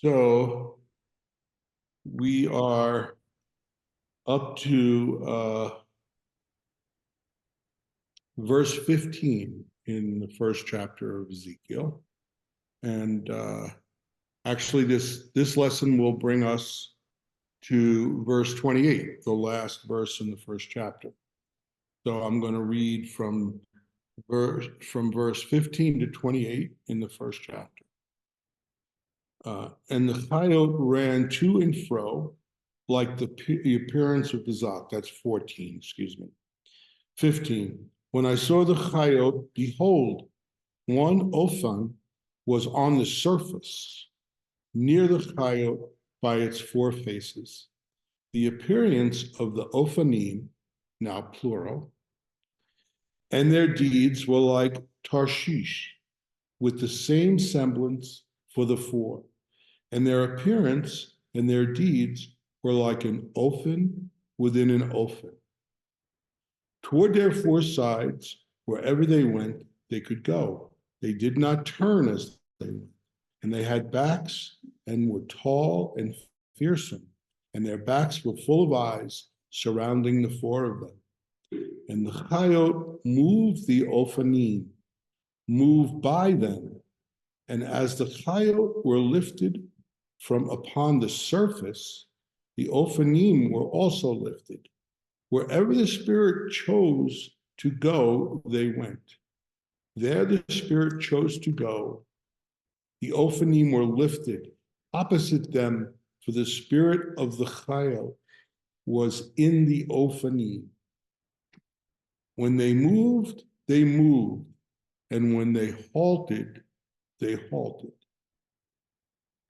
So we are up to verse 15 in the first chapter of Ezekiel. And actually, this lesson will bring us to verse 28, the last verse in the first chapter. So I'm going to read from verse 15 to 28 in the first chapter. And the Chayot ran to and fro like the appearance of the Zak. That's 14, excuse me. 15. When I saw the Chayot, behold, one Ophan was on the surface, near the Chayot by its four faces. The appearance of the Ophanim, now plural, and their deeds were like Tarshish, with the same semblance for the four. And their appearance and their deeds were like an Ophan within an Ophan. Toward their four sides, wherever they went, they could go. They did not turn as they went. And they had backs and were tall and fearsome. And their backs were full of eyes surrounding the four of them. And the Chayot moved the Ophanim, moved by them. And as the Chayot were lifted from upon the surface, the Ophanim were also lifted. Wherever the Spirit chose to go, they went. There the Spirit chose to go. The Ophanim were lifted opposite them, for the Spirit of the Chayot was in the Ophanim. When they moved, and when they halted, they halted.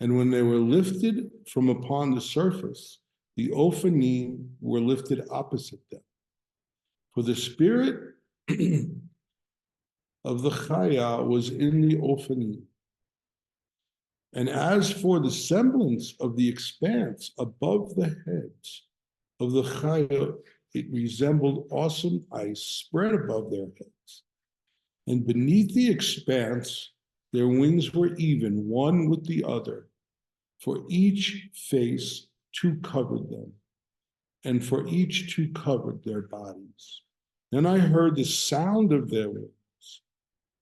And when they were lifted from upon the surface, the Ophanim were lifted opposite them. For the Spirit of the Chaya was in the Ophanim. And as for the semblance of the expanse above the heads of the Chaya, it resembled awesome ice spread above their heads. And beneath the expanse, their wings were even, one with the other. For each face, two covered them, and for each two covered their bodies. Then I heard the sound of their wings,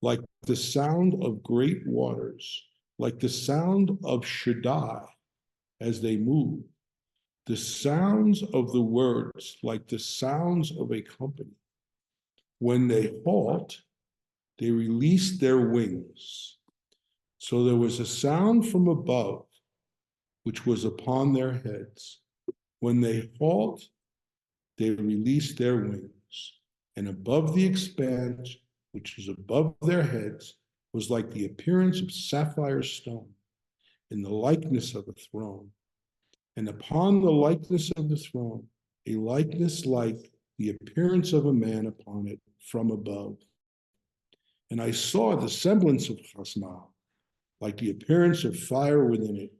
like the sound of great waters, like the sound of Shaddai as they moved. The sounds of the words, like the sounds of a company. When they halt, they released their wings. So there was a sound from above, which was upon their heads. When they halt, they released their wings. And above the expanse, which is above their heads, was like the appearance of sapphire stone, in the likeness of a throne. And upon the likeness of the throne, a likeness like the appearance of a man upon it from above. And I saw the semblance of Chasma, like the appearance of fire within it,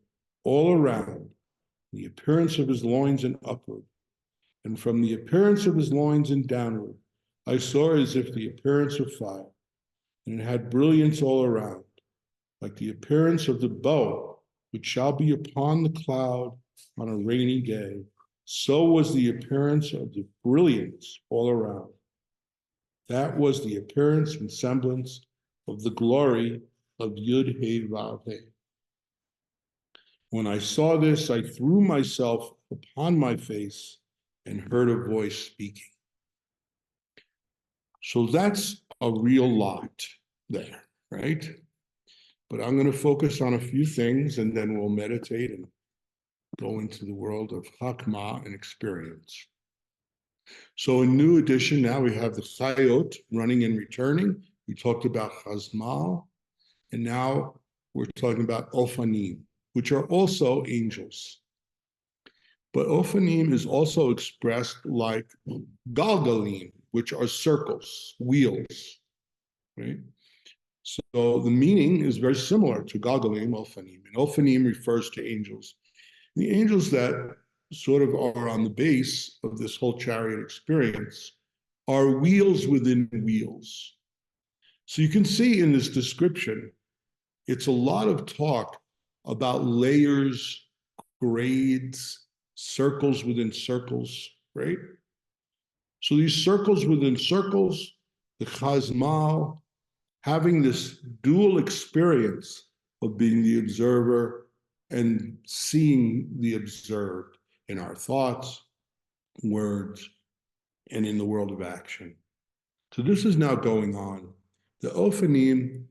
all around, the appearance of his loins and upward. And from the appearance of his loins and downward, I saw as if the appearance of fire, and it had brilliance all around, like the appearance of the bow, which shall be upon the cloud on a rainy day. So was the appearance of the brilliance all around. That was the appearance and semblance of the glory of Yud He Vav He. When I saw this, I threw myself upon my face and heard a voice speaking. So that's a real lot there, right? But I'm going to focus on a few things, and then we'll meditate and go into the world of Hakma and experience. So in New Edition, now we have the Chayot, running and returning. We talked about Chazmal, and now we're talking about Ophanim, which are also angels. But Ophanim is also expressed like Galgalim, which are circles, wheels, right? So the meaning is very similar to Galgalim, Ophanim. And Ophanim refers to angels. The angels that sort of are on the base of this whole chariot experience are wheels within wheels. So you can see in this description, it's a lot of talk about layers, grades, circles within circles, right? So these circles within circles, the chazmal, having this dual experience of being the observer and seeing the observed in our thoughts, words, and in the world of action. So this is now going on. The Ophanim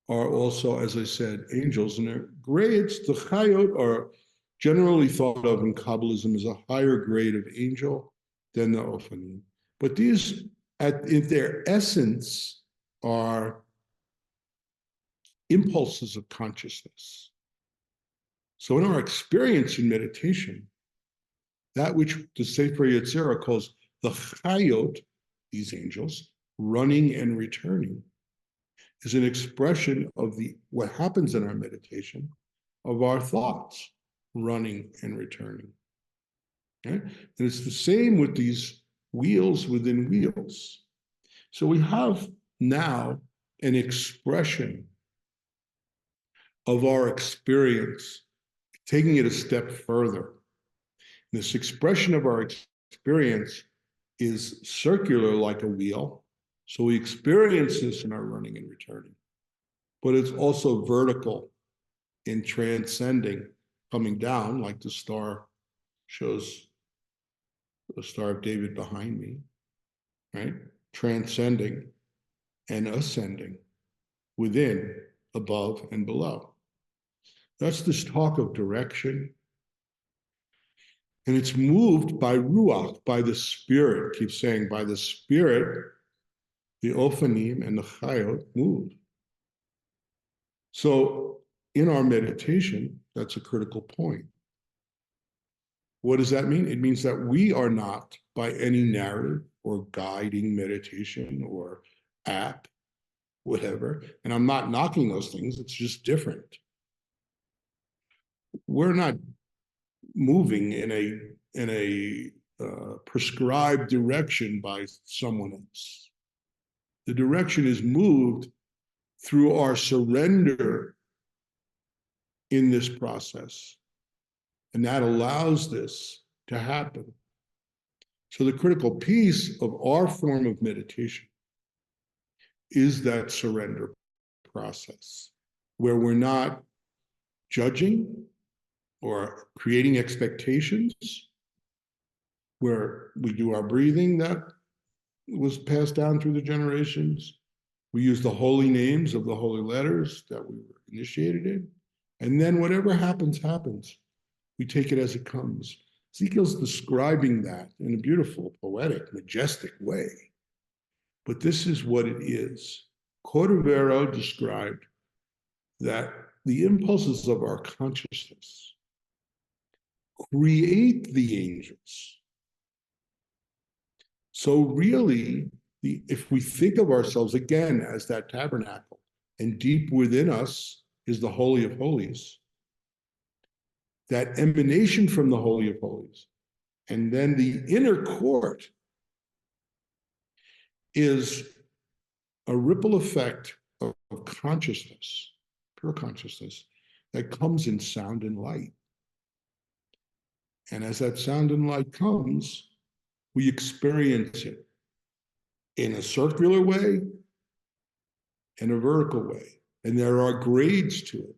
are also, as I said, angels, and their grades, the Chayot, are generally thought of in Kabbalism as a higher grade of angel than the Ophanim. But these, in their essence, are impulses of consciousness. So in our experience in meditation, that which the Sefer Yetzirah calls the Chayot, these angels, running and returning, is an expression of what happens in our meditation, of our thoughts running and returning. Okay? And it's the same with these wheels within wheels. So we have now an expression of our experience, taking it a step further. This expression of our experience is circular like a wheel. So we experience this in our running and returning. But it's also vertical in transcending, coming down, like the star shows the Star of David behind me, right? Transcending and ascending within, above, and below. That's this talk of direction. And it's moved by Ruach, by the Spirit. Keep saying, by the Spirit, the Ophanim and the Chayot move. So in our meditation, that's a critical point. What does that mean? It means that we are not, by any narrative or guiding meditation or app, whatever, and I'm not knocking those things, it's just different. We're not moving in a prescribed direction by someone else. The direction is moved through our surrender in this process. And that allows this to happen. So the critical piece of our form of meditation is that surrender process, where we're not judging or creating expectations, where we do our breathing that was passed down through the generations. We use the holy names of the holy letters that we were initiated in. And then whatever happens, happens. We take it as it comes. Ezekiel's describing that in a beautiful, poetic, majestic way. But this is what it is. Cordovero described that the impulses of our consciousness create the angels. So really, if we think of ourselves again as that tabernacle, and deep within us is the Holy of Holies, that emanation from the Holy of Holies, and then the inner court is a ripple effect of consciousness, pure consciousness, that comes in sound and light. And as that sound and light comes, we experience it in a circular way and a vertical way. And there are grades to it.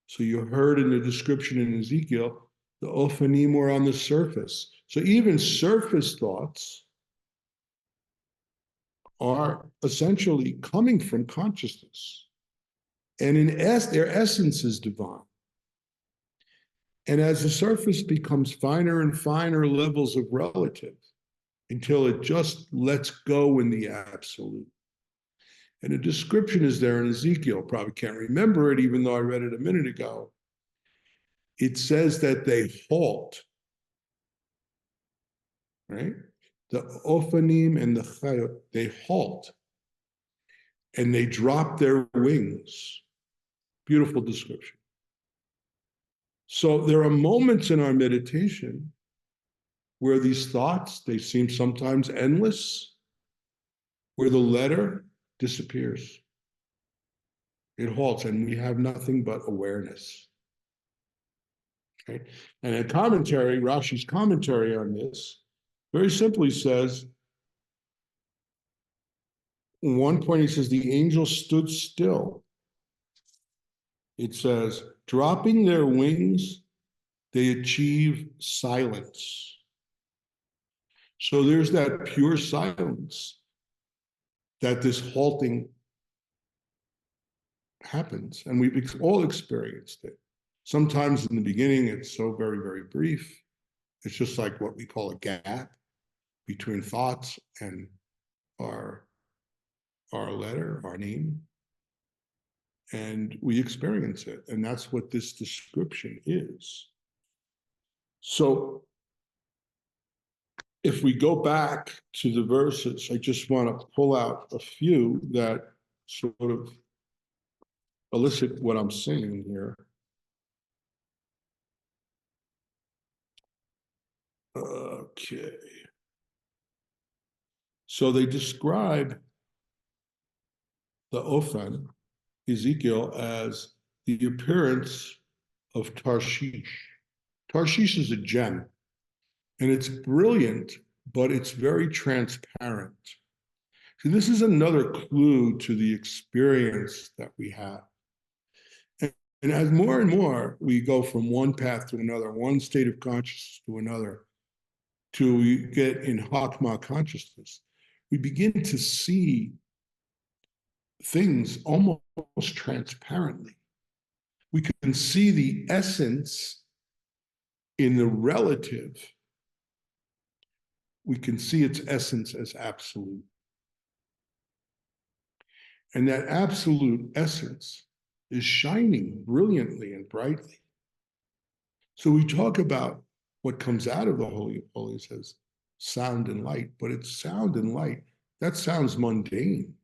So you heard in the description in Ezekiel, the Ophanim were on the surface. So even surface thoughts are essentially coming from consciousness. And their essence is divine. And as the surface becomes finer and finer levels of relative, until it just lets go in the absolute. And a description is there in Ezekiel, probably can't remember it, even though I read it a minute ago. It says that they halt, right? The Ophanim and the Chayot, they halt, and they drop their wings. Beautiful description. So there are moments in our meditation where these thoughts, they seem sometimes endless, where the letter disappears. It halts, and we have nothing but awareness. Okay? And a commentary, Rashi's commentary on this, very simply says, at one point he says, the angel stood still. It says, dropping their wings, they achieve silence. So there's that pure silence that this halting happens, and we've all experienced it. Sometimes in the beginning, it's so very, very brief. It's just like what we call a gap between thoughts and our letter, our name, and we experience it. And that's what this description is. So if we go back to the verses, I just want to pull out a few that sort of elicit what I'm saying here. Okay. So they describe the Ophan, Ezekiel, as the appearance of Tarshish. Tarshish is a gem, and it's brilliant, but it's very transparent. So this is another clue to the experience that we have. And as more and more we go from one path to another, one state of consciousness to another, to we get in Hakma consciousness, we begin to see things almost transparently. We can see the essence in the relative. We can see its essence as absolute. And that absolute essence is shining brilliantly and brightly. So we talk about what comes out of the Holy of Holies as sound and light, but it's sound and light. That sounds mundane.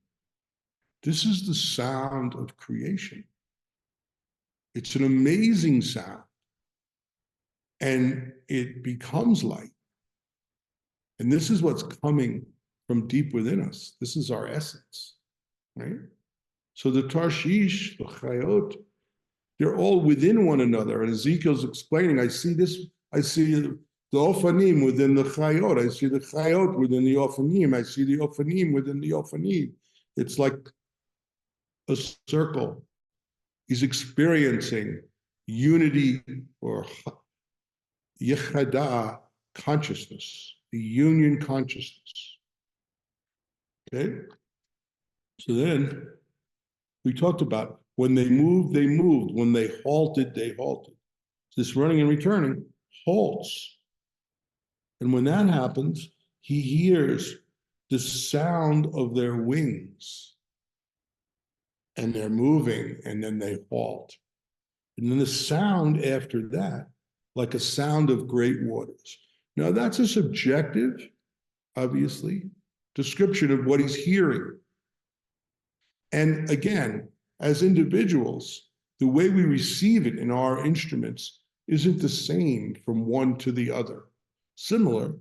This is the sound of creation. It's an amazing sound. And it becomes light. And this is what's coming from deep within us. This is our essence, right? So the Tarshish, the Chayot, they're all within one another. And Ezekiel's explaining, I see the Ophanim within the Chayot. I see the Chayot within the Ophanim. I see the Ophanim within the Ophanim. It's like a circle. He's experiencing unity or Yechada consciousness, the union consciousness. Okay? So then we talked about when they moved, they moved. When they halted, they halted. This running and returning halts. And when that happens, he hears the sound of their wings. And they're moving, and then they halt. And then the sound after that, like a sound of great waters. Now, that's a subjective, obviously, description of what he's hearing. And again, as individuals, the way we receive it in our instruments isn't the same from one to the other. Similar,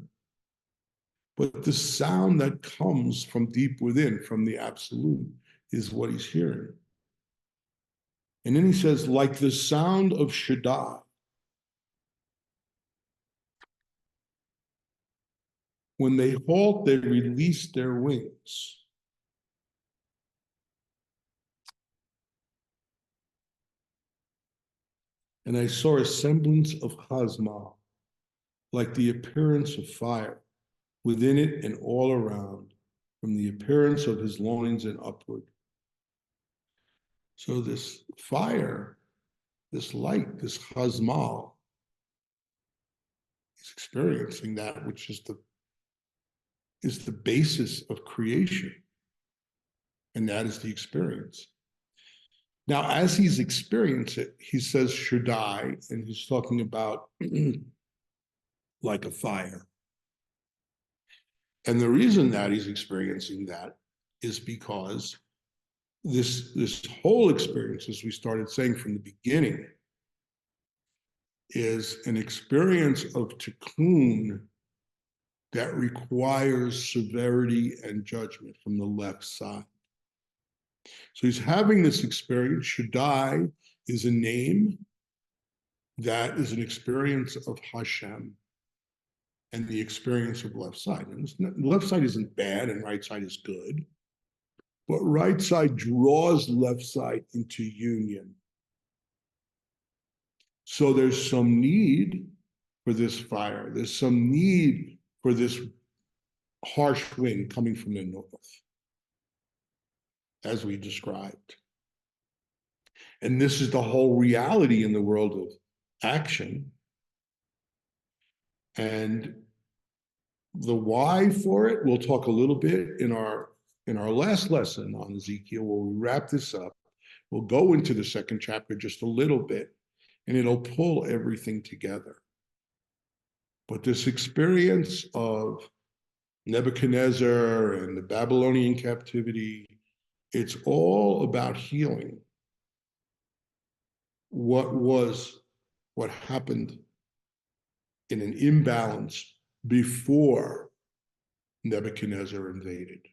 but the sound that comes from deep within, from the absolute, is what he's hearing. And then he says, like the sound of Shaddai. When they halt, they release their wings. And I saw a semblance of Chazma, like the appearance of fire, within it and all around, from the appearance of his loins and upward. So this fire, this light, this Chazma, is experiencing that which is the basis of creation. And that is the experience. Now, as he's experienced it, he says Shaddai, and he's talking about like a fire. And the reason that he's experiencing that is because this whole experience, as we started saying from the beginning, is an experience of tikkun that requires severity and judgment from the left side. So he's having this experience. Shaddai is a name that is an experience of Hashem and the experience of left side. And left side isn't bad and right side is good, but right side draws left side into union. So there's some need for this fire. There's some need for this harsh wind coming from the north, as we described. And this is the whole reality in the world of action. And the why for it, we'll talk a little bit in our last lesson on Ezekiel, where we wrap this up. We'll go into the second chapter just a little bit, and it'll pull everything together. But this experience of Nebuchadnezzar and the Babylonian captivity, it's all about healing what happened in an imbalance before Nebuchadnezzar invaded.